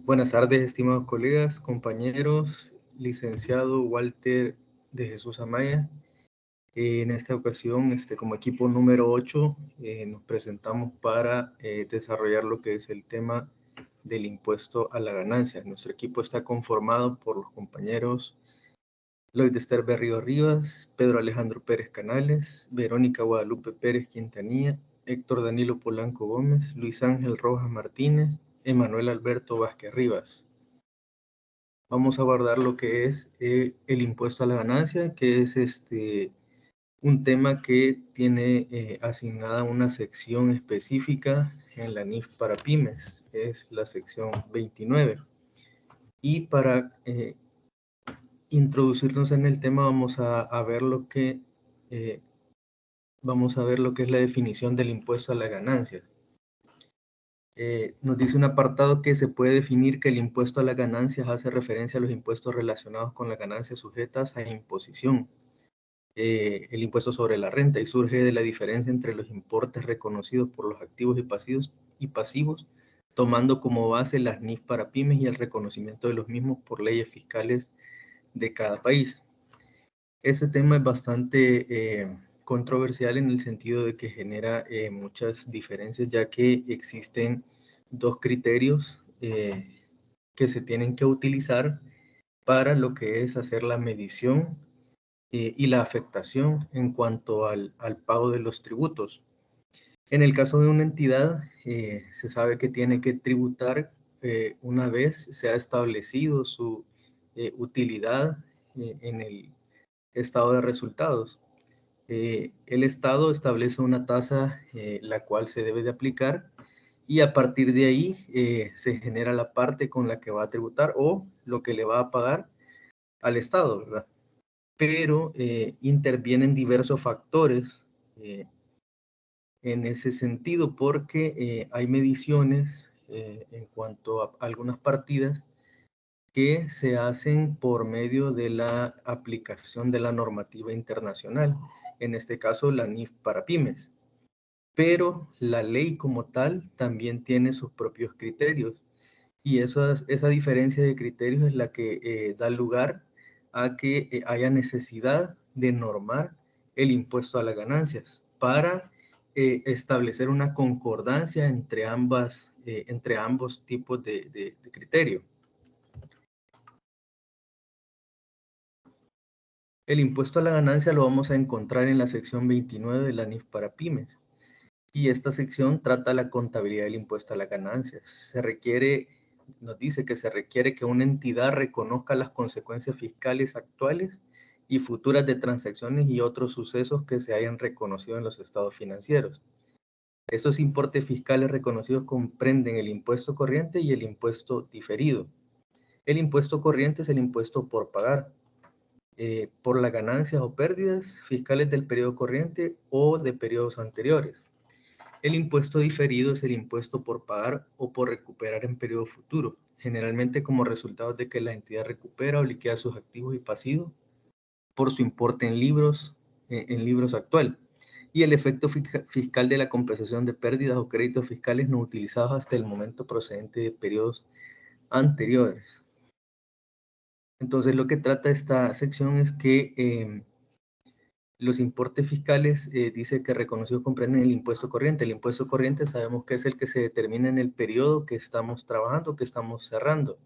Buenas tardes, estimados colegas, compañeros, licenciado Walter de Jesús Amaya. En esta ocasión, como equipo número 8, nos presentamos para desarrollar lo que es el tema del impuesto a la ganancia. Nuestro equipo está conformado por los compañeros Lloyd Esther Berrío Rivas, Pedro Alejandro Pérez Canales, Verónica Guadalupe Pérez Quintanilla, Héctor Danilo Polanco Gómez, Luis Ángel Rojas Martínez, Emanuel Alberto Vázquez Rivas. Vamos a abordar lo que es el impuesto a la ganancia, que es un tema que tiene asignada una sección específica en la NIF para pymes, es la sección 29. Y para introducirnos en el tema vamos a ver lo que es la definición del impuesto a la ganancia. Nos dice un apartado que se puede definir que el impuesto a las ganancias hace referencia a los impuestos relacionados con las ganancias sujetas a imposición. El impuesto sobre la renta, y surge de la diferencia entre los importes reconocidos por los activos y pasivos, tomando como base las NIF para pymes y el reconocimiento de los mismos por leyes fiscales de cada país. Este tema es bastante controversial en el sentido de que genera muchas diferencias, ya que existen dos criterios que se tienen que utilizar para lo que es hacer la medición y la afectación en cuanto al pago de los tributos. En el caso de una entidad, se sabe que tiene que tributar una vez se ha establecido su utilidad en el estado de resultados. El Estado establece una tasa la cual se debe de aplicar y a partir de ahí se genera la parte con la que va a tributar o lo que le va a pagar al Estado, ¿verdad? Pero intervienen diversos factores en ese sentido porque hay mediciones en cuanto a algunas partidas que se hacen por medio de la aplicación de la normativa internacional, en este caso la NIF para pymes. Pero la ley como tal también tiene sus propios criterios y esa diferencia de criterios es la que da lugar a que haya necesidad de normar el impuesto a las ganancias para establecer una concordancia entre ambos tipos de criterio. El impuesto a la ganancia lo vamos a encontrar en la sección 29 de la NIF para pymes. Y esta sección trata la contabilidad del impuesto a la ganancia. Nos dice que se requiere que una entidad reconozca las consecuencias fiscales actuales y futuras de transacciones y otros sucesos que se hayan reconocido en los estados financieros. Estos importes fiscales reconocidos comprenden el impuesto corriente y el impuesto diferido. El impuesto corriente es el impuesto por pagar, por las ganancias o pérdidas fiscales del periodo corriente o de periodos anteriores. El impuesto diferido es el impuesto por pagar o por recuperar en periodo futuro, generalmente como resultado de que la entidad recupera o liquida sus activos y pasivos por su importe en libros actual. Y el efecto fiscal de la compensación de pérdidas o créditos fiscales no utilizados hasta el momento procedente de periodos anteriores. Entonces, lo que trata esta sección es que los importes fiscales dice que reconocidos comprenden el impuesto corriente. El impuesto corriente sabemos que es el que se determina en el periodo que estamos trabajando, que estamos cerrando.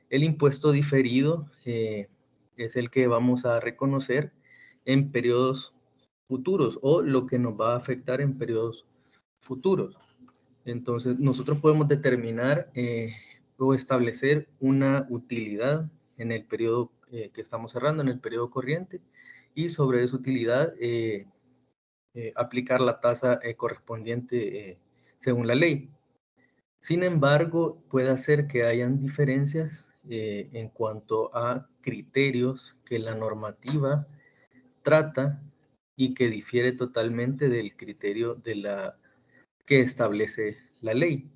El impuesto diferido es el que vamos a reconocer en periodos futuros o lo que nos va a afectar en periodos futuros. Entonces, nosotros podemos determinar o establecer una utilidad en el periodo que estamos cerrando, en el periodo corriente, y sobre esa utilidad aplicar la tasa correspondiente según la ley. Sin embargo, puede hacer que hayan diferencias en cuanto a criterios que la normativa trata y que difiere totalmente del criterio que establece la ley.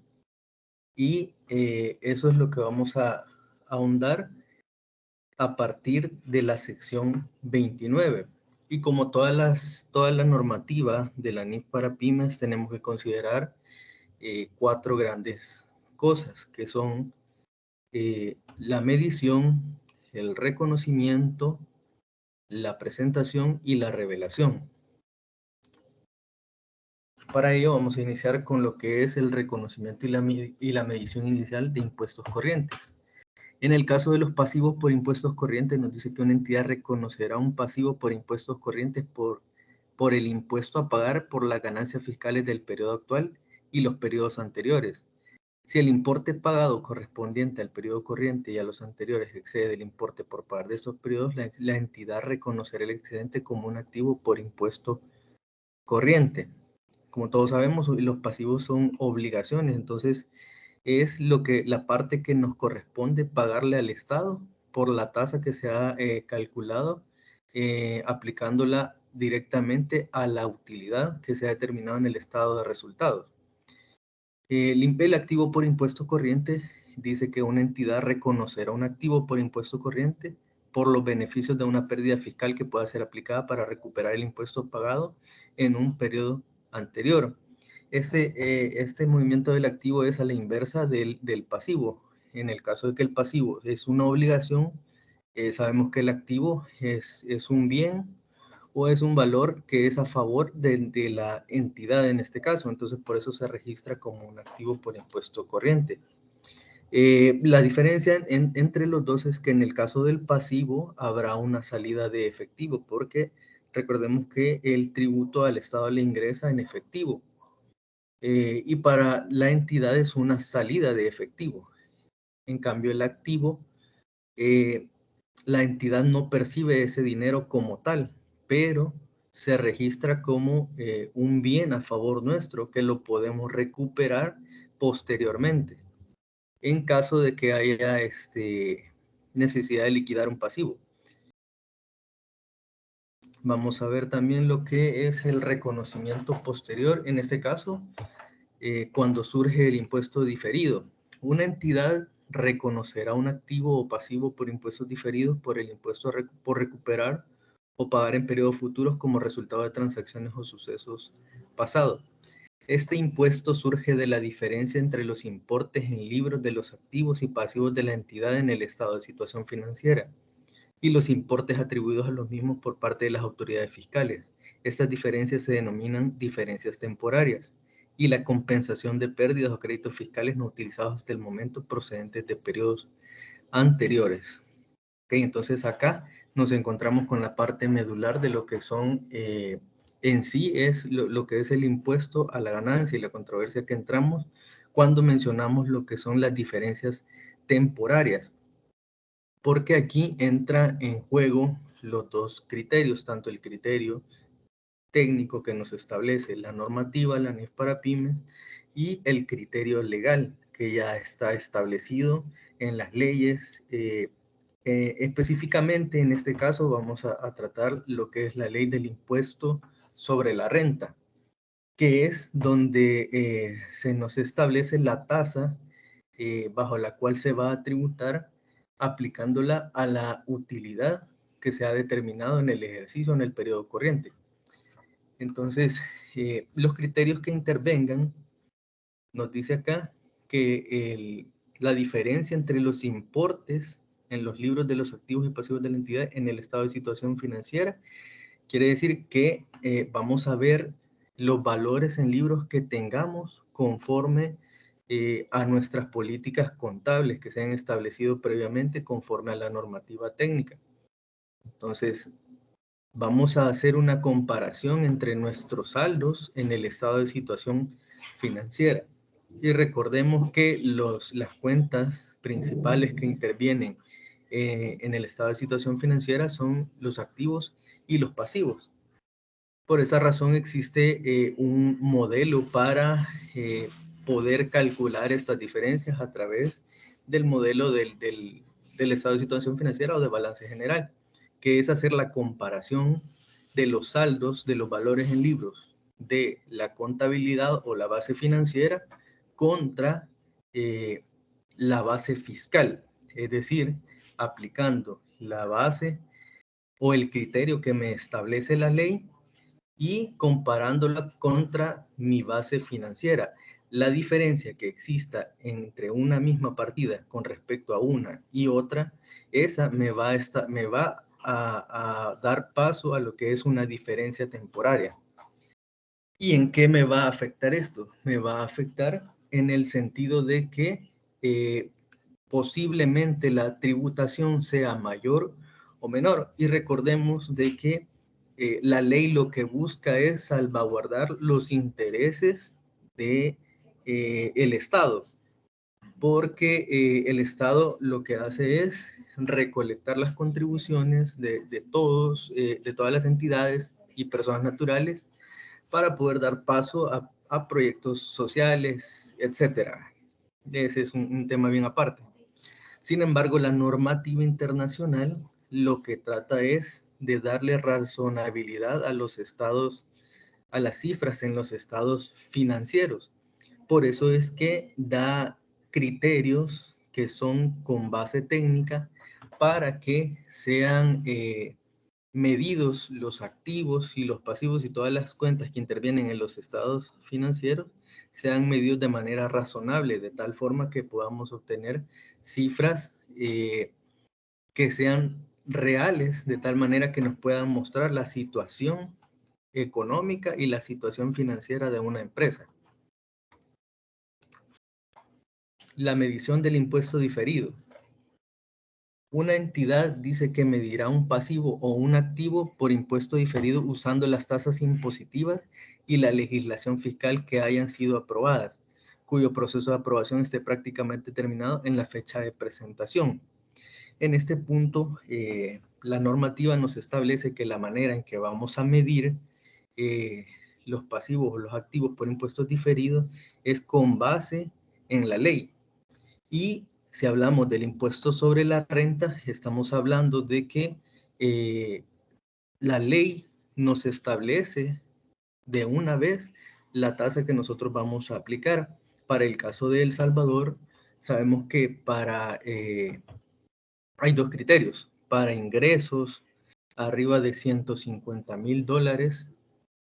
Y eso es lo que vamos a ahondar a partir de la sección 29. Y como toda la normativa de la NIF para pymes, tenemos que considerar 4 grandes cosas, que son la medición, el reconocimiento, la presentación y la revelación. Para ello vamos a iniciar con lo que es el reconocimiento y la medición inicial de impuestos corrientes. En el caso de los pasivos por impuestos corrientes, nos dice que una entidad reconocerá un pasivo por impuestos corrientes por el impuesto a pagar por las ganancias fiscales del periodo actual y los periodos anteriores. Si el importe pagado correspondiente al periodo corriente y a los anteriores excede el importe por pagar de estos periodos, la entidad reconocerá el excedente como un activo por impuesto corriente. Como todos sabemos, los pasivos son obligaciones, entonces es la parte que nos corresponde pagarle al Estado por la tasa que se ha calculado, aplicándola directamente a la utilidad que se ha determinado en el estado de resultados. El activo por impuesto corriente dice que una entidad reconocerá un activo por impuesto corriente por los beneficios de una pérdida fiscal que pueda ser aplicada para recuperar el impuesto pagado en un periodo anterior. Este movimiento del activo es a la inversa del pasivo. En el caso de que el pasivo es una obligación, sabemos que el activo es un bien o es un valor que es a favor de la entidad en este caso. Entonces, por eso se registra como un activo por impuesto corriente. La diferencia entre los dos es que en el caso del pasivo habrá una salida de efectivo, porque recordemos que el tributo al Estado le ingresa en efectivo. Y para la entidad es una salida de efectivo. En cambio, el activo, la entidad no percibe ese dinero como tal, pero se registra como un bien a favor nuestro que lo podemos recuperar posteriormente en caso de que haya necesidad de liquidar un pasivo. Vamos a ver también lo que es el reconocimiento posterior. En este caso, cuando surge el impuesto diferido. Una entidad reconocerá un activo o pasivo por impuestos diferidos por el impuesto por recuperar o pagar en periodos futuros como resultado de transacciones o sucesos pasados. Este impuesto surge de la diferencia entre los importes en libros de los activos y pasivos de la entidad en el estado de situación financiera y los importes atribuidos a los mismos por parte de las autoridades fiscales. Estas diferencias se denominan diferencias temporarias y la compensación de pérdidas o créditos fiscales no utilizados hasta el momento procedentes de periodos anteriores. Okay, entonces acá nos encontramos con la parte medular de lo que son en sí es lo que es el impuesto a la ganancia y la controversia que entramos cuando mencionamos lo que son las diferencias temporarias, porque aquí entra en juego los dos criterios, tanto el criterio técnico que nos establece la normativa, la NIF para pymes, y el criterio legal que ya está establecido en las leyes. Específicamente en este caso vamos a tratar lo que es la ley del impuesto sobre la renta, que es donde se nos establece la tasa bajo la cual se va a tributar aplicándola a la utilidad que se ha determinado en el ejercicio en el periodo corriente. Entonces, los criterios que intervengan, nos dice acá que la diferencia entre los importes en los libros de los activos y pasivos de la entidad en el estado de situación financiera, quiere decir que vamos a ver los valores en libros que tengamos conforme a nuestras políticas contables que se han establecido previamente conforme a la normativa técnica. Entonces, vamos a hacer una comparación entre nuestros saldos en el estado de situación financiera. Y recordemos que las cuentas principales que intervienen en el estado de situación financiera son los activos y los pasivos. Por esa razón existe un modelo para poder calcular estas diferencias a través del modelo del estado de situación financiera o de balance general, que es hacer la comparación de los saldos de los valores en libros de la contabilidad o la base financiera contra la base fiscal, es decir, aplicando la base o el criterio que me establece la ley y comparándola contra mi base financiera. La diferencia que exista entre una misma partida con respecto a una y otra, esa me va a dar paso a lo que es una diferencia temporaria. ¿Y en qué me va a afectar esto? Me va a afectar en el sentido de que posiblemente la tributación sea mayor o menor. Y recordemos de que la ley lo que busca es salvaguardar los intereses de el Estado, porque el Estado lo que hace es recolectar las contribuciones de todos, de todas las entidades y personas naturales para poder dar paso a proyectos sociales, etcétera. Ese es un tema bien aparte. Sin embargo, la normativa internacional lo que trata es de darle razonabilidad a los estados, a las cifras en los estados financieros. Por eso es que da criterios que son con base técnica para que sean medidos los activos y los pasivos y todas las cuentas que intervienen en los estados financieros sean medidos de manera razonable, de tal forma que podamos obtener cifras que sean reales, de tal manera que nos puedan mostrar la situación económica y la situación financiera de una empresa. La medición del impuesto diferido. Una entidad dice que medirá un pasivo o un activo por impuesto diferido usando las tasas impositivas y la legislación fiscal que hayan sido aprobadas, cuyo proceso de aprobación esté prácticamente terminado en la fecha de presentación. En este punto, la normativa nos establece que la manera en que vamos a medir los pasivos o los activos por impuestos diferidos es con base en la ley. Y si hablamos del impuesto sobre la renta, estamos hablando de que la ley nos establece de una vez la tasa que nosotros vamos a aplicar. Para el caso de El Salvador, sabemos que hay dos criterios. Para ingresos arriba de $150,000,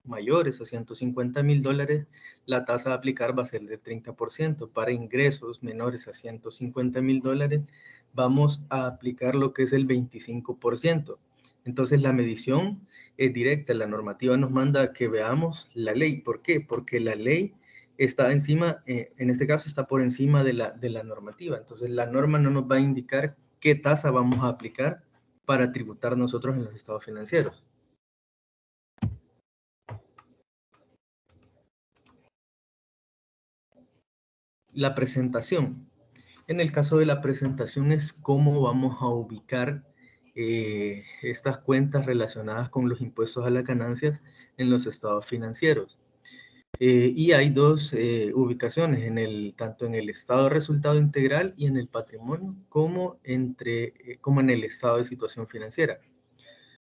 mayores a $150,000, la tasa a aplicar va a ser de 30%. Para ingresos menores a $150,000, vamos a aplicar lo que es el 25%. Entonces la medición es directa, la normativa nos manda a que veamos la ley. ¿Por qué? Porque la ley está encima, en este caso está por encima de la normativa. Entonces la norma no nos va a indicar qué tasa vamos a aplicar para tributar nosotros en los estados financieros. La presentación. En el caso de la presentación es cómo vamos a ubicar estas cuentas relacionadas con los impuestos a las ganancias en los estados financieros. Y hay dos ubicaciones, tanto en el estado de resultado integral y en el patrimonio, como en el estado de situación financiera.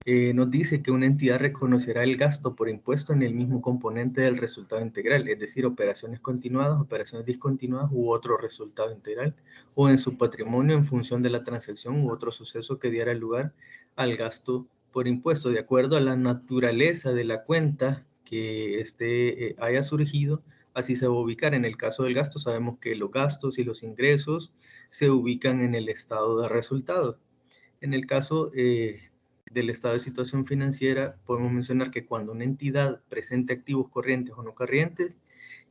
Nos dice que una entidad reconocerá el gasto por impuesto en el mismo componente del resultado integral, es decir, operaciones continuadas, operaciones discontinuadas u otro resultado integral, o en su patrimonio en función de la transacción u otro suceso que diera lugar al gasto por impuesto, de acuerdo a la naturaleza de la cuenta que haya surgido, así se va a ubicar. En el caso del gasto, sabemos que los gastos y los ingresos se ubican en el estado de resultados. En el caso del estado de situación financiera, podemos mencionar que cuando una entidad presente activos corrientes o no corrientes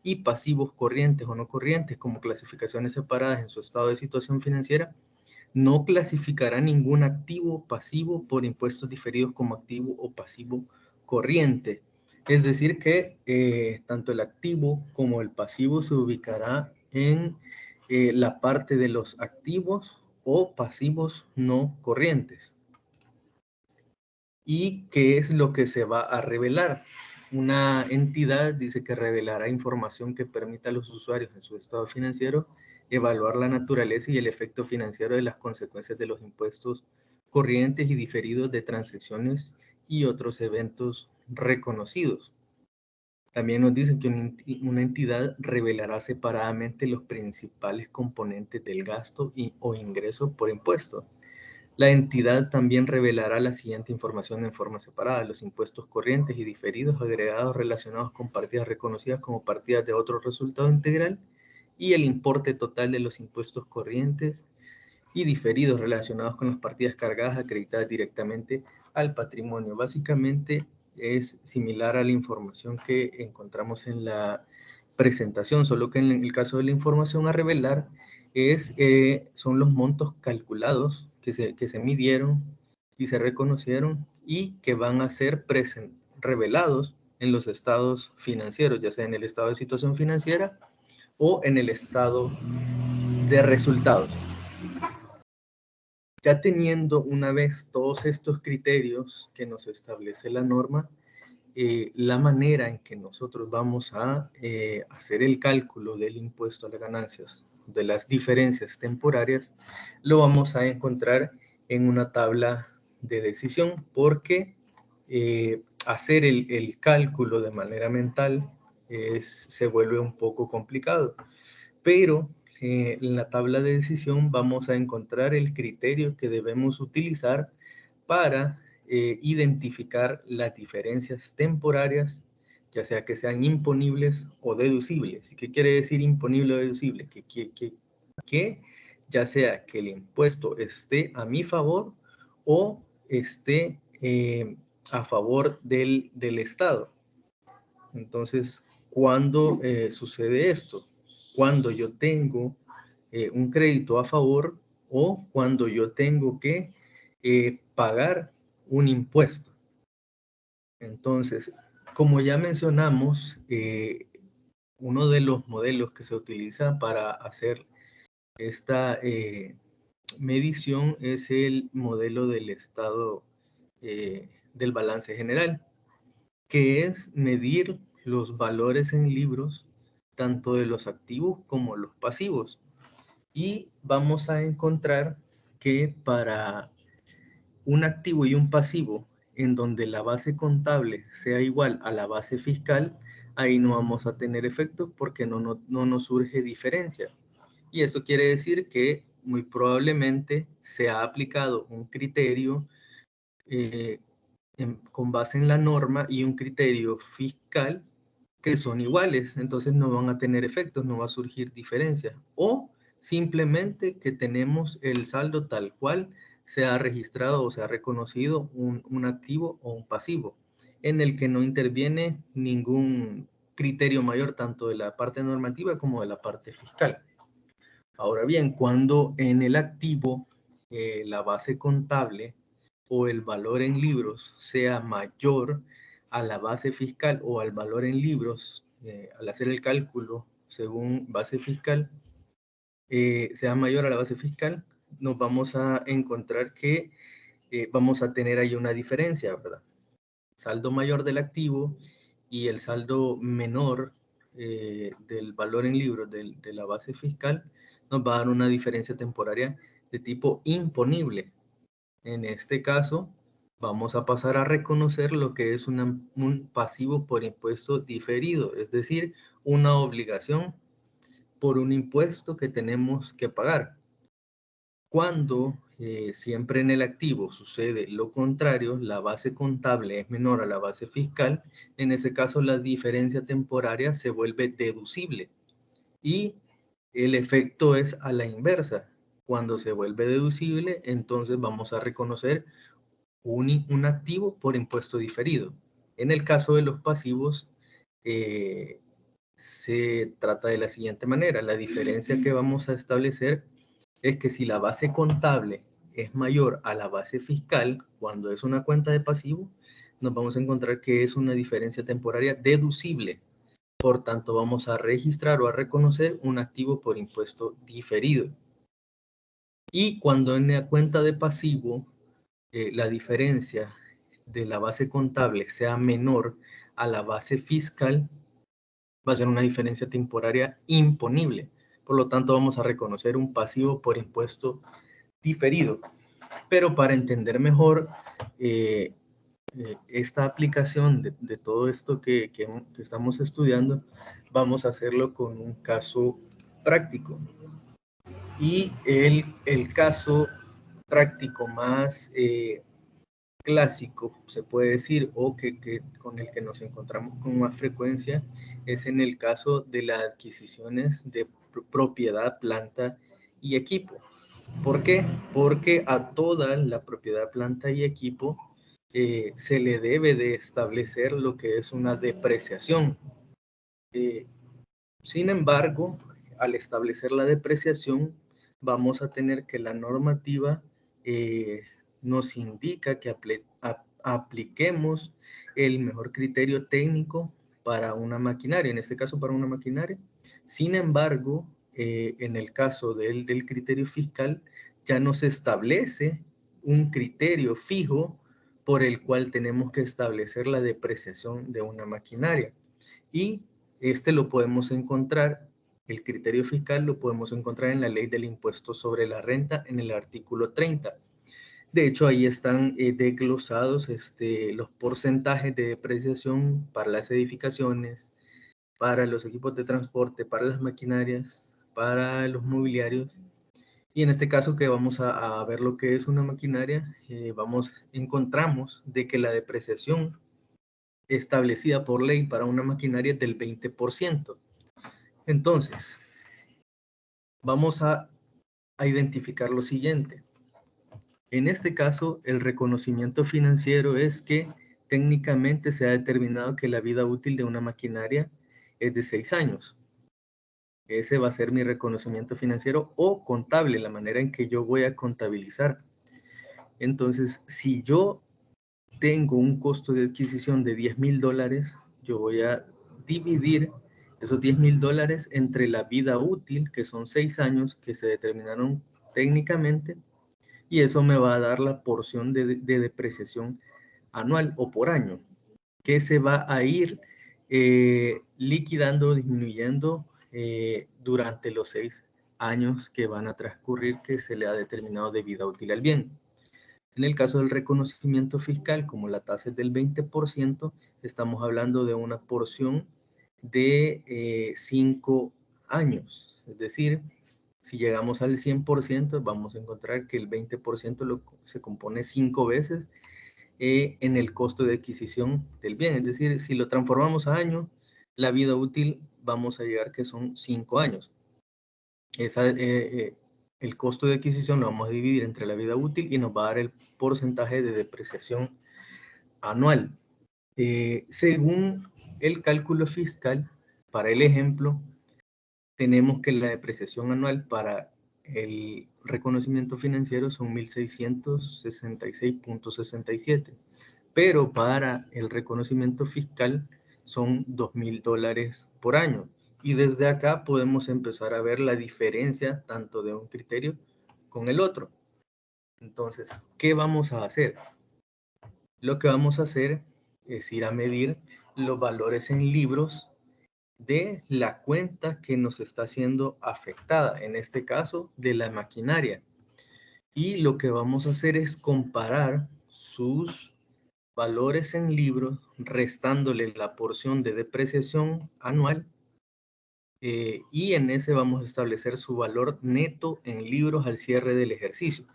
y pasivos corrientes o no corrientes como clasificaciones separadas en su estado de situación financiera, no clasificará ningún activo pasivo por impuestos diferidos como activo o pasivo corriente. Es decir que tanto el activo como el pasivo se ubicará en la parte de los activos o pasivos no corrientes. ¿Y qué es lo que se va a revelar? Una entidad dice que revelará información que permita a los usuarios en su estado financiero evaluar la naturaleza y el efecto financiero de las consecuencias de los impuestos corrientes y diferidos de transacciones y otros eventos reconocidos. También nos dice que una entidad revelará separadamente los principales componentes del gasto o ingreso por impuesto. La entidad también revelará la siguiente información en forma separada: los impuestos corrientes y diferidos agregados relacionados con partidas reconocidas como partidas de otro resultado integral y el importe total de los impuestos corrientes y diferidos relacionados con las partidas cargadas acreditadas directamente al patrimonio. Básicamente es similar a la información que encontramos en la presentación, solo que en el caso de la información a revelar son los montos calculados que se midieron y se reconocieron y que van a ser revelados en los estados financieros, ya sea en el estado de situación financiera o en el estado de resultados. Ya teniendo una vez todos estos criterios que nos establece la norma, la manera en que nosotros vamos a hacer el cálculo del impuesto a las ganancias, de las diferencias temporarias, lo vamos a encontrar en una tabla de decisión, porque hacer el cálculo de manera mental se vuelve un poco complicado. Pero en la tabla de decisión vamos a encontrar el criterio que debemos utilizar para identificar las diferencias temporarias, ya sea que sean imponibles o deducibles. ¿Y qué quiere decir imponible o deducible? Que ya sea que el impuesto esté a mi favor o esté a favor del Estado. Entonces, ¿cuándo sucede esto? Cuando yo tengo un crédito a favor o cuando yo tengo que pagar un impuesto. Entonces, como ya mencionamos, uno de los modelos que se utiliza para hacer esta medición es el modelo del estado del balance general, que es medir los valores en libros, tanto de los activos como los pasivos. Y vamos a encontrar que para un activo y un pasivo en donde la base contable sea igual a la base fiscal, ahí no vamos a tener efectos porque no nos surge diferencia. Y esto quiere decir que muy probablemente se ha aplicado un criterio con base en la norma y un criterio fiscal que son iguales, entonces no van a tener efectos, no va a surgir diferencia. O simplemente que tenemos el saldo tal cual se ha registrado o se ha reconocido un activo o un pasivo, en el que no interviene ningún criterio mayor, tanto de la parte normativa como de la parte fiscal. Ahora bien, cuando en el activo la base contable o el valor en libros sea mayor a la base fiscal o al valor en libros, al hacer el cálculo según base fiscal, sea mayor a la base fiscal, nos vamos a encontrar que vamos a tener ahí una diferencia, ¿verdad? Saldo mayor del activo y el saldo menor del valor en libros de la base fiscal nos va a dar una diferencia temporaria de tipo imponible. En este caso, vamos a pasar a reconocer lo que es un pasivo por impuesto diferido, es decir, una obligación por un impuesto que tenemos que pagar. Cuando siempre en el activo sucede lo contrario, la base contable es menor a la base fiscal, en ese caso la diferencia temporaria se vuelve deducible y el efecto es a la inversa. Cuando se vuelve deducible, entonces vamos a reconocer un activo por impuesto diferido. En el caso de los pasivos, se trata de la siguiente manera. La diferencia que vamos a establecer es que si la base contable es mayor a la base fiscal, cuando es una cuenta de pasivo, nos vamos a encontrar que es una diferencia temporaria deducible. Por tanto, vamos a registrar o a reconocer un activo por impuesto diferido. Y cuando en la cuenta de pasivo la diferencia de la base contable sea menor a la base fiscal, va a ser una diferencia temporaria imponible. Por lo tanto, vamos a reconocer un pasivo por impuesto diferido. Pero para entender mejor esta aplicación de todo esto que estamos estudiando, vamos a hacerlo con un caso práctico. Y el caso práctico, más clásico, se puede decir, o que con el que nos encontramos con más frecuencia, es en el caso de las adquisiciones de propiedad, planta y equipo. ¿Por qué? Porque a toda la propiedad, planta y equipo se le debe de establecer lo que es una depreciación. Sin embargo, al establecer la depreciación, vamos a tener que la normativa nos indica que apliquemos el mejor criterio técnico para una maquinaria, en este caso para una maquinaria. Sin embargo, en el caso del criterio fiscal, ya no se establece un criterio fijo por el cual tenemos que establecer la depreciación de una maquinaria. Y este lo podemos encontrar, el criterio fiscal lo podemos encontrar en la ley del impuesto sobre la renta en el artículo 30. De hecho, ahí están desglosados los porcentajes de depreciación para las edificaciones, para los equipos de transporte, para las maquinarias, para los mobiliarios. Y en este caso que vamos a ver lo que es una maquinaria, encontramos de que la depreciación establecida por ley para una maquinaria es del 20%. Entonces, vamos a identificar lo siguiente. En este caso, el reconocimiento financiero es que técnicamente se ha determinado que la vida útil de una maquinaria es de 6 años. Ese va a ser mi reconocimiento financiero o contable, la manera en que yo voy a contabilizar. Entonces, si yo tengo un costo de adquisición de $10,000, yo voy a dividir esos $10,000 entre la vida útil, que son 6 años que se determinaron técnicamente, y eso me va a dar la porción de depreciación anual o por año, que se va a ir liquidando, disminuyendo durante los 6 años que van a transcurrir que se le ha determinado de vida útil al bien. En el caso del reconocimiento fiscal, como la tasa es del 20%, estamos hablando de una porción de 5 años. Es decir, si llegamos al 100%, vamos a encontrar que el 20% se compone 5 veces en el costo de adquisición del bien. Es decir, si lo transformamos a año, la vida útil vamos a llegar que son 5 años. El costo de adquisición lo vamos a dividir entre la vida útil y nos va a dar el porcentaje de depreciación anual. Según el cálculo fiscal, para el ejemplo, tenemos que la depreciación anual para el reconocimiento financiero son 1,666.67, pero para el reconocimiento fiscal son $2,000 por año. Y desde acá podemos empezar a ver la diferencia tanto de un criterio con el otro. Entonces, ¿qué vamos a hacer? Lo que vamos a hacer es ir a medir los valores en libros de la cuenta que nos está siendo afectada, en este caso de la maquinaria. Y lo que vamos a hacer es comparar sus valores en libros, restándole la porción de depreciación anual, y en ese vamos a establecer su valor neto en libros al cierre del ejercicio.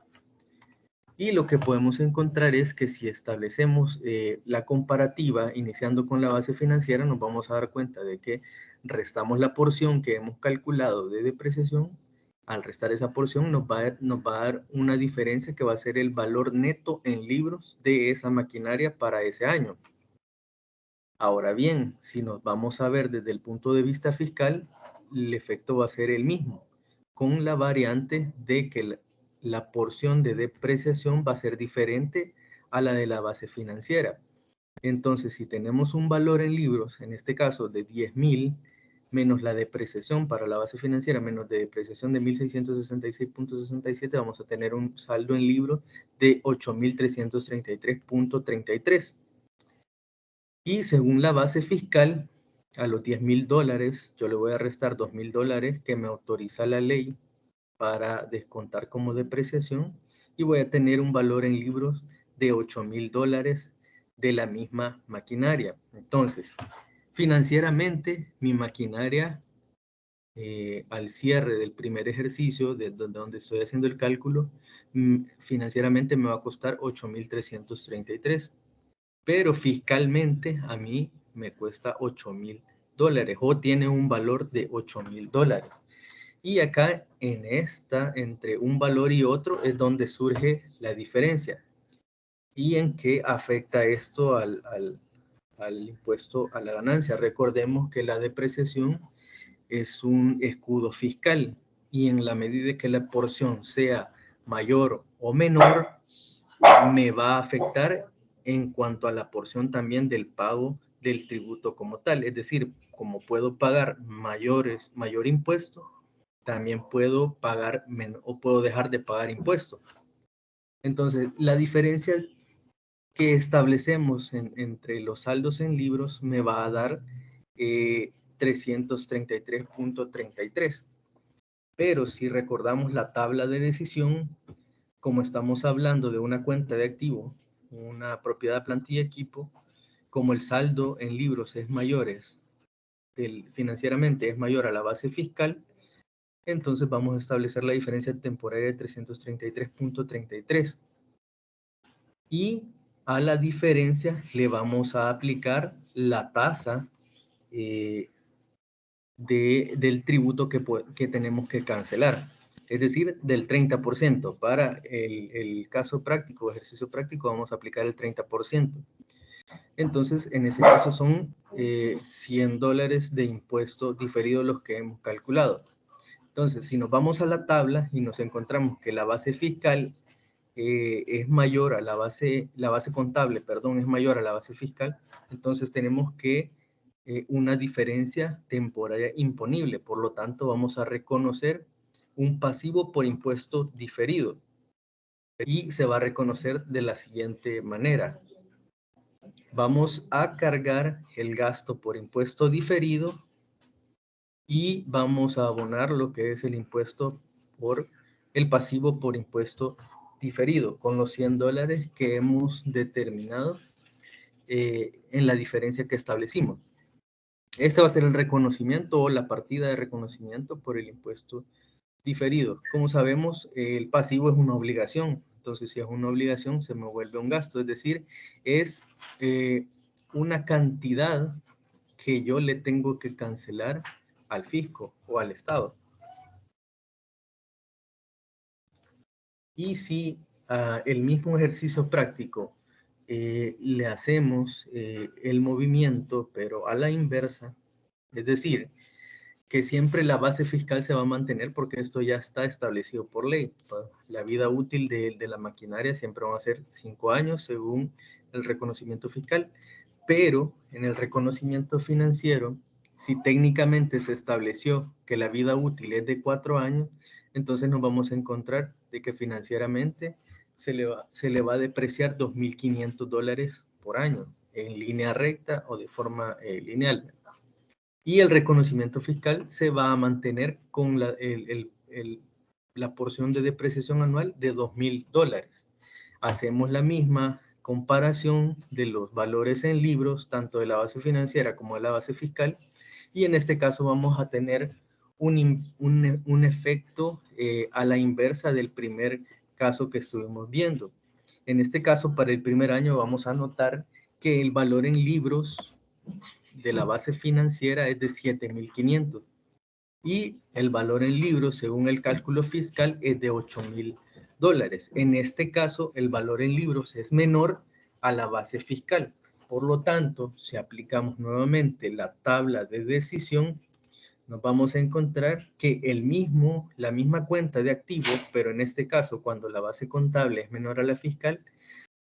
Y lo que podemos encontrar es que si establecemos la comparativa iniciando con la base financiera, nos vamos a dar cuenta de que restamos la porción que hemos calculado de depreciación. Al restar esa porción nos va a dar una diferencia que va a ser el valor neto en libros de esa maquinaria para ese año. Ahora bien, si nos vamos a ver desde el punto de vista fiscal, el efecto va a ser el mismo, con la variante de que la porción de depreciación va a ser diferente a la de la base financiera. Entonces, si tenemos un valor en libros, en este caso de 10,000, menos la depreciación para la base financiera, menos de depreciación de 1,666.67, vamos a tener un saldo en libros de 8,333.33. Y según la base fiscal, a los $10,000, yo le voy a restar $2,000 que me autoriza la ley para descontar como depreciación, y voy a tener un valor en libros de $8,000 de la misma maquinaria. Entonces, financieramente, mi maquinaria al cierre del primer ejercicio, de donde estoy haciendo el cálculo, financieramente me va a costar 8.333, pero fiscalmente a mí me cuesta $8.000 o tiene un valor de $8.000. Y acá en esta, entre un valor y otro, es donde surge la diferencia. ¿Y en qué afecta esto al impuesto a la ganancia? Recordemos que la depreciación es un escudo fiscal y en la medida que la porción sea mayor o menor, me va a afectar en cuanto a la porción también del pago del tributo como tal. Es decir, como puedo pagar mayor impuesto, también puedo pagar o puedo dejar de pagar impuestos. Entonces, la diferencia que establecemos entre los saldos en libros me va a dar 333.33. Pero si recordamos la tabla de decisión, como estamos hablando de una cuenta de activo, una propiedad, plantilla, equipo, como el saldo en libros es financieramente es mayor a la base fiscal, entonces vamos a establecer la diferencia temporaria de 333.33. Y a la diferencia le vamos a aplicar la tasa del tributo que tenemos que cancelar. Es decir, del 30%. Para el caso práctico, ejercicio práctico, vamos a aplicar el 30%. Entonces, en ese caso son $100 de impuesto diferido los que hemos calculado. Entonces, si nos vamos a la tabla y nos encontramos que la base fiscal es mayor a la base contable, perdón, es mayor a la base fiscal, entonces tenemos que una diferencia temporaria imponible. Por lo tanto, vamos a reconocer un pasivo por impuesto diferido y se va a reconocer de la siguiente manera. Vamos a cargar el gasto por impuesto diferido y vamos a abonar lo que es el impuesto por el pasivo por impuesto diferido con los $100 que hemos determinado en la diferencia que establecimos. Este va a ser el reconocimiento o la partida de reconocimiento por el impuesto diferido. Como sabemos, el pasivo es una obligación. Entonces, si es una obligación, se me vuelve un gasto. Es decir, es una cantidad que yo le tengo que cancelar al fisco o al Estado. Y si el mismo ejercicio práctico le hacemos el movimiento, pero a la inversa, es decir, que siempre la base fiscal se va a mantener porque esto ya está establecido por ley. La vida útil de la maquinaria siempre va a ser 5 años según el reconocimiento fiscal, pero en el reconocimiento financiero, si técnicamente se estableció que la vida útil es de 4 años, entonces nos vamos a encontrar de que financieramente se le va a depreciar $2.500 por año en línea recta o de forma lineal. Y el reconocimiento fiscal se va a mantener con la porción de depreciación anual de $2.000. Hacemos la misma comparación de los valores en libros, tanto de la base financiera como de la base fiscal, y en este caso vamos a tener un efecto a la inversa del primer caso que estuvimos viendo. En este caso, para el primer año vamos a notar que el valor en libros de la base financiera es de 7.500 y el valor en libros, según el cálculo fiscal, es de $8.000. En este caso, el valor en libros es menor a la base fiscal. Por lo tanto, si aplicamos nuevamente la tabla de decisión, nos vamos a encontrar que la misma cuenta de activos, pero en este caso, cuando la base contable es menor a la fiscal,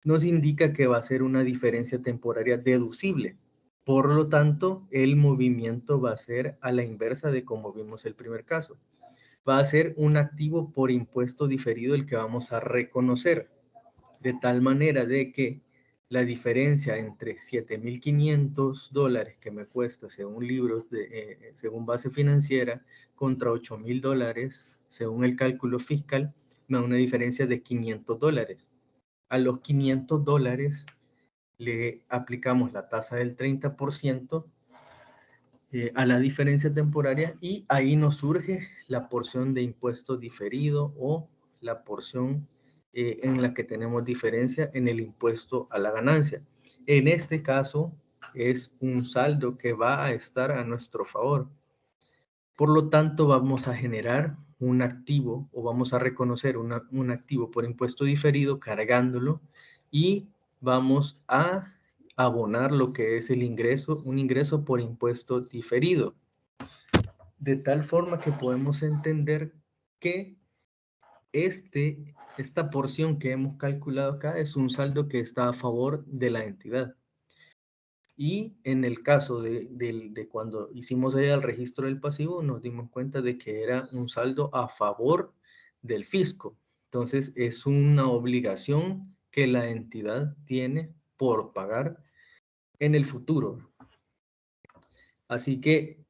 nos indica que va a ser una diferencia temporaria deducible. Por lo tanto, el movimiento va a ser a la inversa de como vimos el primer caso. Va a ser un activo por impuesto diferido el que vamos a reconocer, de tal manera de que la diferencia entre $7.500 que me cuesta según libros, según base financiera, contra $8.000 según el cálculo fiscal, me da una diferencia de $500. A los $500 le aplicamos la tasa del 30% a la diferencia temporaria, y ahí nos surge la porción de impuesto diferido o la porción en la que tenemos diferencia en el impuesto a la ganancia. En este caso es un saldo que va a estar a nuestro favor. Por lo tanto, vamos a generar un activo o vamos a reconocer un activo por impuesto diferido cargándolo y vamos a abonar lo que es el ingreso, un ingreso por impuesto diferido. De tal forma que podemos entender que esta porción que hemos calculado acá es un saldo que está a favor de la entidad. Y en el caso de cuando hicimos allá el registro del pasivo, nos dimos cuenta de que era un saldo a favor del fisco. Entonces, es una obligación que la entidad tiene por pagar en el futuro. Así que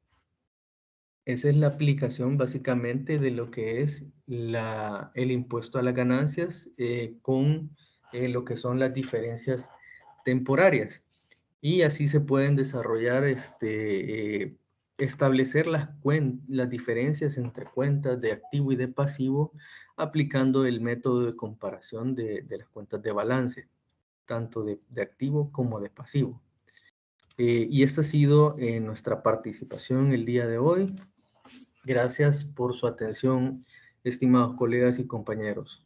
esa es la aplicación básicamente de lo que es el impuesto a las ganancias con lo que son las diferencias temporarias. Y así se pueden desarrollar, establecer las diferencias entre cuentas de activo y de pasivo aplicando el método de comparación de las cuentas de balance, tanto de activo como de pasivo. Y esta ha sido nuestra participación el día de hoy. Gracias por su atención, estimados colegas y compañeros.